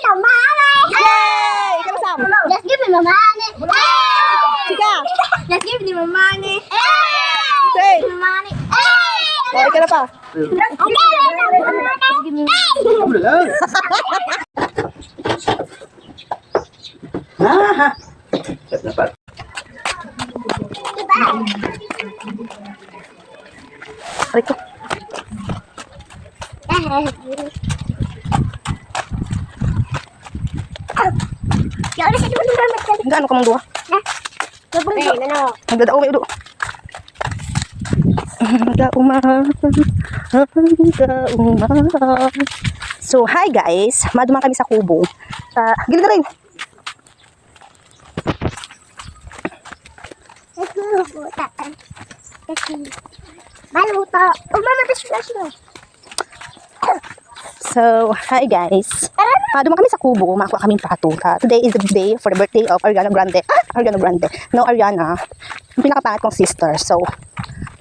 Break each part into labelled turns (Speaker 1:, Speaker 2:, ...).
Speaker 1: some money.
Speaker 2: Yay! Ikaw na, Sam.
Speaker 1: Let's give him the money.
Speaker 2: Sika.
Speaker 1: Let's give him the money.
Speaker 2: Say.
Speaker 1: Give him the money.
Speaker 2: Oh, ikaw na pa.
Speaker 3: Ah, set na pa.
Speaker 2: Aray ko.
Speaker 1: Ya udah saya dulu macam.
Speaker 2: Gaano ka mong duha? Nagdadao may ulo. So, hi guys. Maduman kami sa kubo. Sa gilid na rin.
Speaker 1: Maluto. Mama, flash mo.
Speaker 2: So, hi guys. Dumaan kami sa kubo, makakuha kaming pato. Today is the day for the birthday of Ariana Grande. Ariana Grande. No, Ariana. Yung pinakapangit kong sister. So,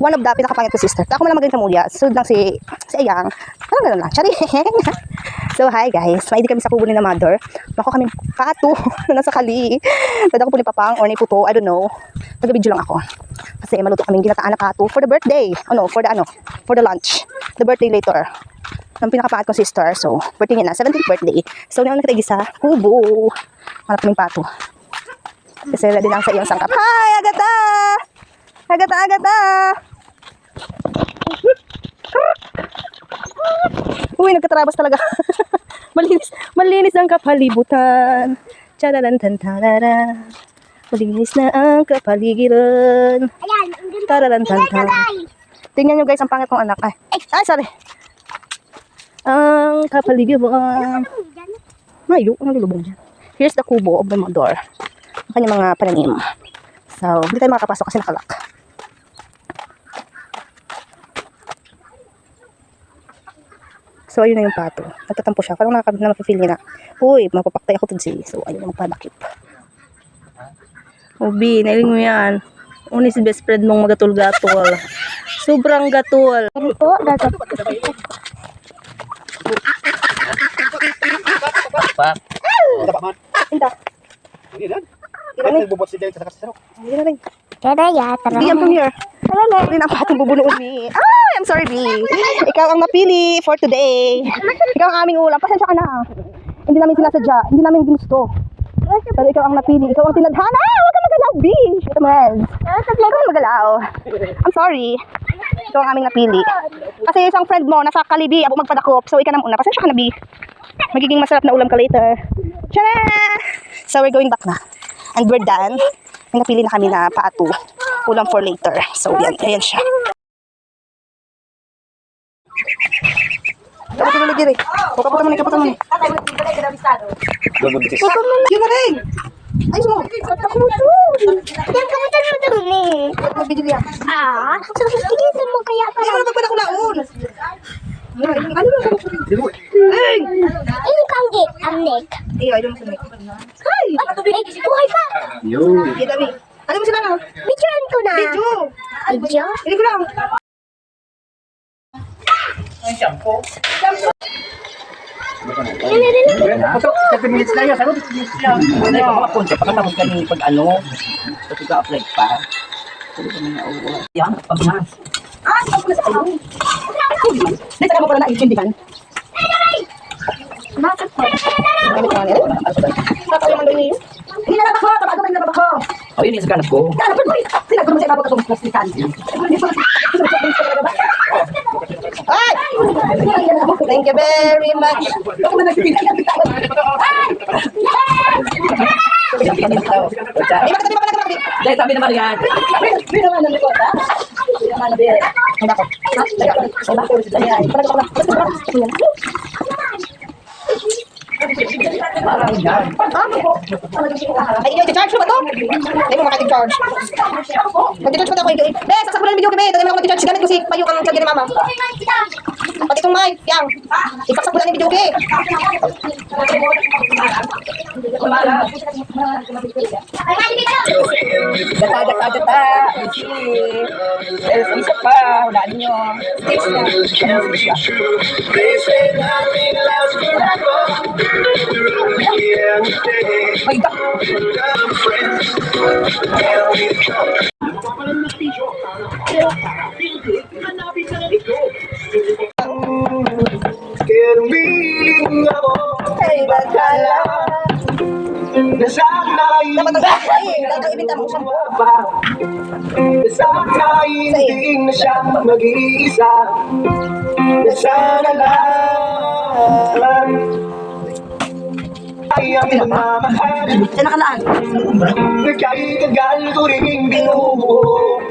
Speaker 2: one of the pinakapangit kong sister. Ako man lang magaling kamulya. Sunod lang si Ayang. Parang gano'n lang. Charing. So, hi guys. Maidi kami sa kubo ni na mother. Makuha kaming pato na nasa kali. Dada ko po ni Papang or ni Puto. I don't know. Nag-video lang ako. Kasi maluto kaming ginataan na pato for the birthday. For the lunch. The birthday later. Ng pinakapangat kong sister. So, birthday niya na. 17th birthday. So, naman nakatagi sa kubo. Malap kaming pato. Kasi ready lang sa iyong sangkap. Hi, Agata! Agata! Uy, nagkatrabas talaga. Malinis ang kapalibutan. Tararantantarara. Malinis na ang kapaligiran. Tararantantarara. Tingnan nyo guys, ang pangit kong anak. Ay, sorry. Ang kapaligiran. Mayo, ang nalulubog dyan. Here's the kubo of the mother. Ang kanyang mga pananim. So, hindi tayo makapasok kasi nakalak. So, ayun na yung pato. Nagtatampo siya. Parang napapil niya na, uy, mapapaktay ako tudsi. So, ayun yung magpadakip. Ubi, nailing mo yan. Unis best friend mong magatul-gatul. Sobrang gatul.
Speaker 1: Po, dapat.
Speaker 2: Inta.
Speaker 3: Hindi na. Hindi na bubot si Del sa kasarok.
Speaker 2: Hindi na rin.
Speaker 1: Kada ya, tara.
Speaker 2: Hindi, come here. Hindi na ang patong bubunuon ni. Ay, I'm sorry, B. Ikaw ang napili for today. Ikaw ang aming ulam. Pasensya ka na. Hindi namin sinasadya. Hindi namin ginusto. Pero ikaw ang napili. Ikaw ang tinadhana. Huwag ka magalaw, B. Ito man. Huwag ka magalaw. I'm sorry. Ikaw ang aming napili. Kasi isang friend mo, nasa Kalibi, ako magpadakop. So, ikaw na muna. Pasensya ka na, B. Magiging masarap na ulam ka later. Tara! So, we're going back na. And we're done. May napili na kami na pato. Ulam for later. So, yan. Ayan siya. Kapatulog diri. Kaputa mo ni. Yun na rin. Ay, sumo.
Speaker 1: Yan kamutan mo dun eh.
Speaker 2: Magbidil yan.
Speaker 1: Sige mo kaya pa.
Speaker 2: Ay, ano ba naon? Ano ba? Ay!
Speaker 1: Ini kangge, amnek.
Speaker 2: Ay, I don't know. Hi!
Speaker 1: Buhay pa.
Speaker 3: Yun.
Speaker 2: Ano mo sila na?
Speaker 1: Videoan ko na.
Speaker 2: Video!
Speaker 1: Video?
Speaker 2: Hindi ko lang.
Speaker 3: Patok, 30 minutes na yun. Sagot, 30 minutes lang. Ano yung mga punta? Pagkatapos ka ni pag-ano, pati ka-apply pa. Pwede ka na uuwa. Yan, pag-mas.
Speaker 2: Dito ka mo pala na-intindihan.
Speaker 1: Bakit po?
Speaker 2: Gamit ka nila. Tataw yung mandali. Hindi na labak ko. Tabago na yung labak ko.
Speaker 3: O, yun yung sa ganap ko.
Speaker 2: Kalapot mo. Sinagot mo sa ibabot itong plastikan. Ay! Thank you very much.
Speaker 3: Dahil sabi naman yan. Parang yan.
Speaker 2: Ay, i-charge mo ba ito? Hindi mo makati-charge. Mag-charge pa ito ako. Be, saksak mo na yung video kami. Dali mo ako mag-charge. Gamit ko si Payo kang charge ni Mama. Pati itong mic. Yang. Isaksak mo lang yung video kami.
Speaker 3: Gata. Isa pa. Hulaan nyo. May dak.
Speaker 4: Kirumiling ako
Speaker 2: Ay, bagala.
Speaker 4: Nasana'y
Speaker 2: Ibinta mo siyang
Speaker 4: pa Nasana'y hindi na siya mag-iisa Nasana lang ay ang mamahal
Speaker 2: Diyan nakalaan.
Speaker 4: Nagkay-tagal ko rin binubuo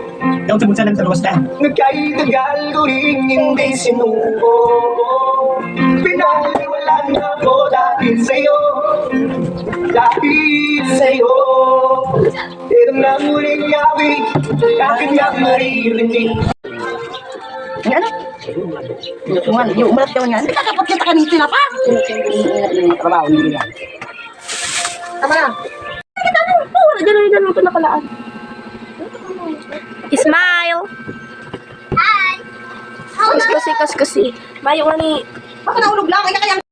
Speaker 3: Daw sa bunsa lang sa luwas na.
Speaker 4: Nagkay-tagal ko rin hindi sinuko Pinaliwalan ako dahil sa'yo Dahil sa'yo Pero na muling yawi Akin nga maririnig
Speaker 2: Ano? Yung umalat ka nga. Nakapot kita kanito na pa.
Speaker 3: Trabaho nila.
Speaker 2: Tama na. Kita mo. Oo, ganun ito nakalaan.
Speaker 1: Smile. Hi.
Speaker 5: Kaskusi. Mayo nga ni.
Speaker 2: Baka naulog lang. Ay, kaya